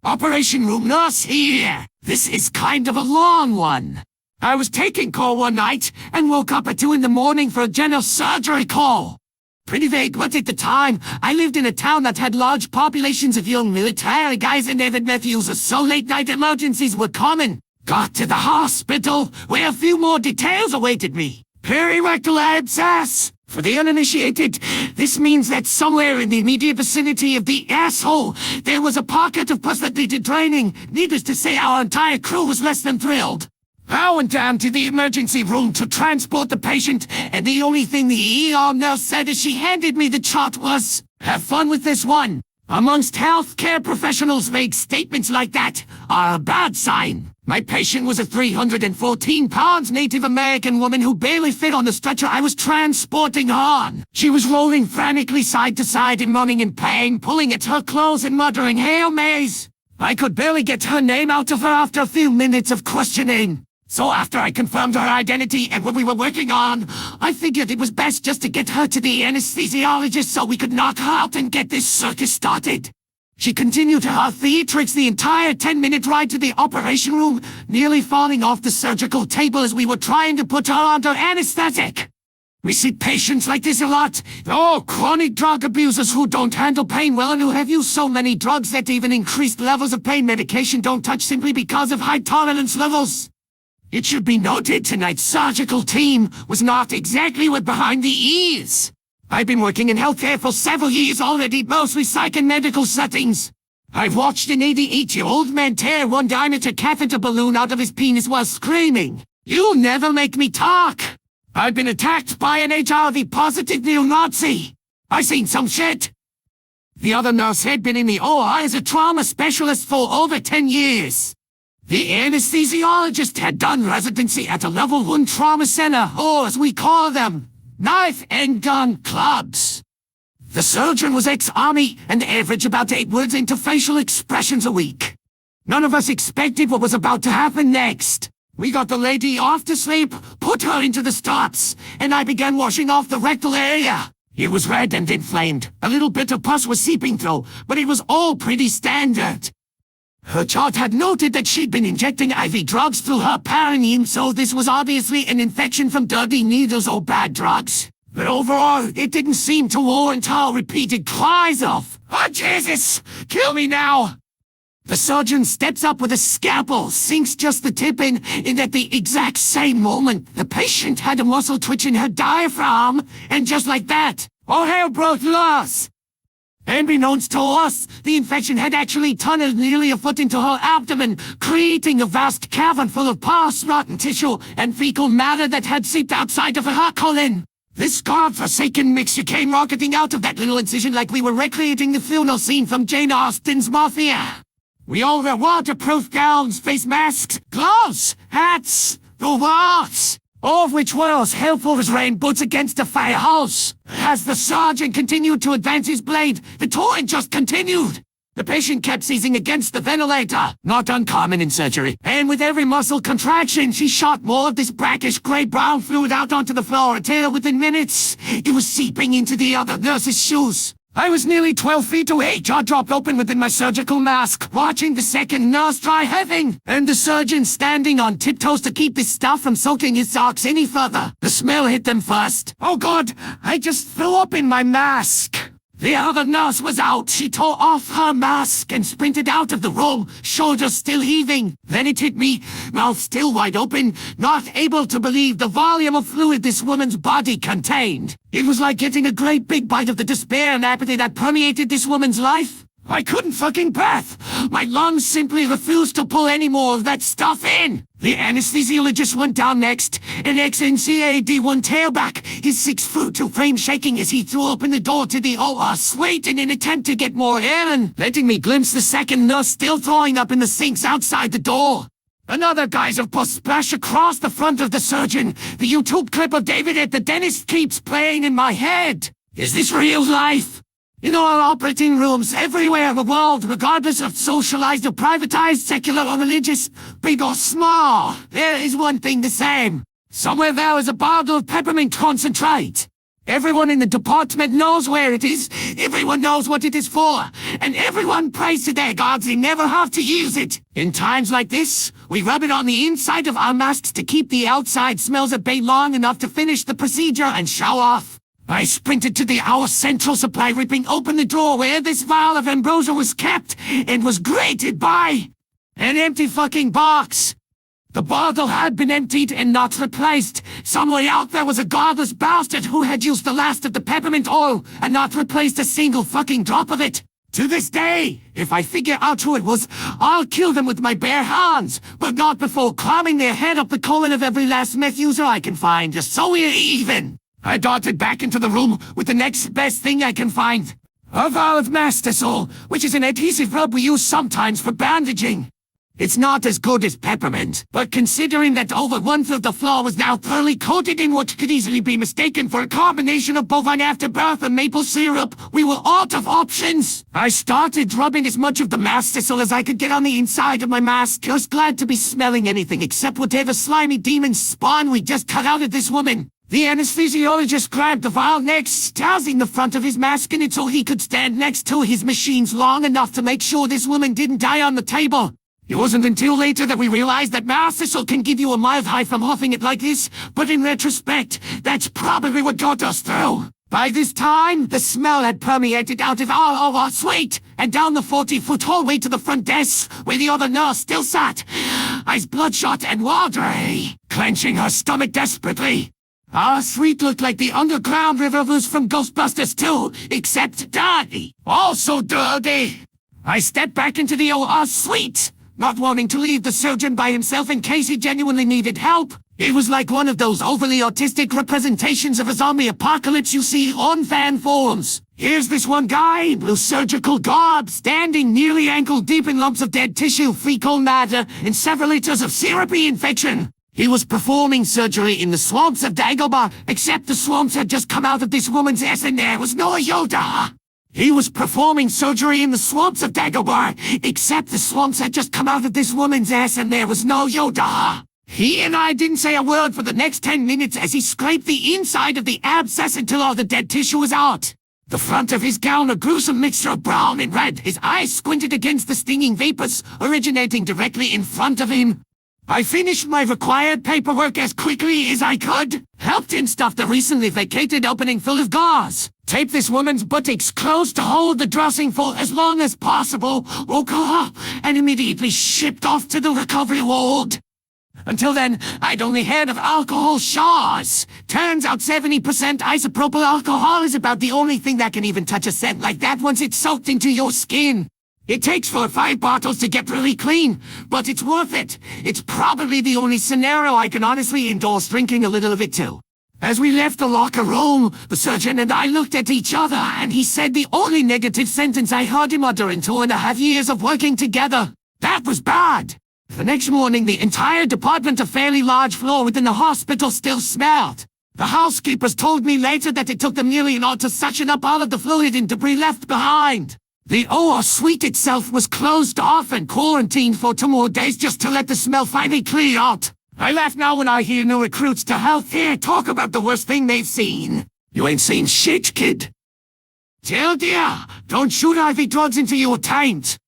Operation room nurse here. This is kind of a long one. I was taking call one night and woke up at 2 in the morning for a general surgery call. Pretty vague, but at the time, I lived in a town that had large populations of young military guys and avid nephews, so late-night emergencies were common. Got to the hospital, where a few more details awaited me. Perirectal abscess. For the uninitiated, this means that somewhere in the immediate vicinity of the asshole, there was a pocket of pus that needed draining. Needless to say, our entire crew was less than thrilled. I went down to the emergency room to transport the patient, and the only thing the ER nurse said as she handed me the chart was, "Have fun with this one." Amongst healthcare professionals, vague statements like that are a bad sign. My patient was a 314-pound Native American woman who barely fit on the stretcher I was transporting her on. She was rolling frantically side to side and moaning in pain, pulling at her clothes and muttering Hail Marys. I could barely get her name out of her after a few minutes of questioning. So after I confirmed her identity and what we were working on, I figured it was best just to get her to the anesthesiologist so we could knock her out and get this circus started. She continued her theatrics the entire 10-minute ride to the operation room, nearly falling off the surgical table as we were trying to put her under anesthetic. We see patients like this a lot. Chronic drug abusers who don't handle pain well and who have used so many drugs that even increased levels of pain medication don't touch simply because of high tolerance levels. It should be noted tonight's surgical team was not exactly what behind the ears. I've been working in healthcare for several years already, mostly psych and medical settings. I've watched an 88-year-old man tear one diameter catheter balloon out of his penis while screaming, "You'll never make me talk!" I've been attacked by an HIV-positive neo-Nazi. I seen some shit. The other nurse had been in the OR as a trauma specialist for over 10 years. The anesthesiologist had done residency at a level 1 trauma center, or as we call them, knife and gun clubs. The surgeon was ex-army and averaged about 8 words into facial expressions a week. None of us expected what was about to happen next. We got the lady off to sleep, put her into the stops, and I began washing off the rectal area. It was red and inflamed. A little bit of pus was seeping through, but it was all pretty standard. Her chart had noted that she'd been injecting IV drugs through her perineum, so this was obviously an infection from dirty needles or bad drugs. But overall, it didn't seem to warrant her repeated cries of, "Oh Jesus, kill me now!" The surgeon steps up with a scalpel, sinks just the tip in, and at the exact same moment, the patient had a muscle twitch in her diaphragm, and just like that, all hell broke loose. Unbeknownst to us, the infection had actually tunneled nearly a foot into her abdomen, creating a vast cavern full of pus, rotten tissue, and fecal matter that had seeped outside of her colon. This godforsaken mixture came rocketing out of that little incision like we were recreating the funeral scene from Jane Austen's Mafia. We all wear waterproof gowns, face masks, gloves, hats, the works. All of which were as helpful as rain boots against a fire hose. As the sergeant continued to advance his blade, the torrent just continued. The patient kept seizing against the ventilator, not uncommon in surgery, and with every muscle contraction, she shot more of this brackish gray-brown fluid out onto the floor until within minutes, it was seeping into the other nurse's shoes. I was nearly 12 feet away, jaw dropped open within my surgical mask, watching the second nurse try heaving, and the surgeon standing on tiptoes to keep this stuff from soaking his socks any further. The smell hit them first. Oh God, I just threw up in my mask. The other nurse was out. She tore off her mask and sprinted out of the room, shoulders still heaving. Then it hit me, mouth still wide open, not able to believe the volume of fluid this woman's body contained. It was like getting a great big bite of the despair and apathy that permeated this woman's life. I couldn't fucking breath. My lungs simply refused to pull any more of that stuff in. The anesthesiologist went down next, an ex-NCAD1 tailback, his 6'2" frame shaking as he threw open the door to the OR suite in an attempt to get more air in, letting me glimpse the second nurse still throwing up in the sinks outside the door. Another geyser of pus splash across the front of the surgeon. The YouTube clip of David at the dentist keeps playing in my head. Is this real life? In all operating rooms everywhere in the world, regardless of socialized or privatized, secular or religious, big or small, there is one thing the same. Somewhere there is a bottle of peppermint concentrate. Everyone in the department knows where it is, everyone knows what it is for, and everyone prays to their gods they never have to use it. In times like this, we rub it on the inside of our masks to keep the outside smells at bay long enough to finish the procedure and show off. I sprinted to our central supply, ripping open the drawer where this vial of ambrosia was kept, and was greeted by an empty fucking box. The bottle had been emptied and not replaced. Somewhere out there was a godless bastard who had used the last of the peppermint oil and not replaced a single fucking drop of it. To this day, if I figure out who it was, I'll kill them with my bare hands, but not before climbing their head up the colon of every last meth user I can find, just so we're even. I darted back into the room with the next best thing I can find. A vial of mastisol, which is an adhesive rub we use sometimes for bandaging. It's not as good as peppermint, but considering that over one-third of the floor was now thoroughly coated in what could easily be mistaken for a combination of bovine afterbirth and maple syrup, we were out of options. I started rubbing as much of the mastisol as I could get on the inside of my mask, just glad to be smelling anything except whatever slimy demon spawn we just cut out of this woman. The anesthesiologist grabbed the vial next, tousing the front of his mask in it so he could stand next to his machines long enough to make sure this woman didn't die on the table. It wasn't until later that we realized that mastisol can give you a mild high from huffing it like this, but in retrospect, that's probably what got us through. By this time, the smell had permeated out of all of our suite, and down the 40-foot hallway to the front desk, where the other nurse still sat, eyes bloodshot and watery, clenching her stomach desperately. Our suite looked like the underground river was from Ghostbusters 2, except dirty. Also dirty. I stepped back into the OR suite, not wanting to leave the surgeon by himself in case he genuinely needed help. It was like one of those overly autistic representations of a zombie apocalypse you see on fan forums. Here's this one guy in blue surgical garb, standing nearly ankle-deep in lumps of dead tissue, fecal matter, and several liters of syrupy infection. He was performing surgery in the swamps of Dagobah, except the swamps had just come out of this woman's ass and there was no Yoda. He was performing surgery in the swamps of Dagobah, except the swamps had just come out of this woman's ass and there was no Yoda. He and I didn't say a word for the next 10 minutes as he scraped the inside of the abscess until all the dead tissue was out. The front of his gown a gruesome mixture of brown and red, his eyes squinted against the stinging vapors originating directly in front of him. I finished my required paperwork as quickly as I could, helped him stuff the recently vacated opening full of gauze, taped this woman's buttocks closed to hold the dressing for as long as possible, woke her up, and immediately shipped off to the recovery ward. Until then, I'd only heard of alcohol showers. Turns out 70% isopropyl alcohol is about the only thing that can even touch a scent like that once it's soaked into your skin. It takes 4 or 5 bottles to get really clean, but it's worth it. It's probably the only scenario I can honestly endorse drinking a little of it too. As we left the locker room, the surgeon and I looked at each other, and he said the only negative sentence I heard him utter in 2.5 years of working together. That was bad. The next morning, the entire department, a fairly large floor within the hospital, still smelled. The housekeepers told me later that it took them nearly an hour to suction up all of the fluid and debris left behind. The OR suite itself was closed off and quarantined for 2 more days just to let the smell finally clear out. I laugh now when I hear new recruits to healthcare talk about the worst thing they've seen. You ain't seen shit, kid. Tell dear, don't shoot IV drugs into your taint.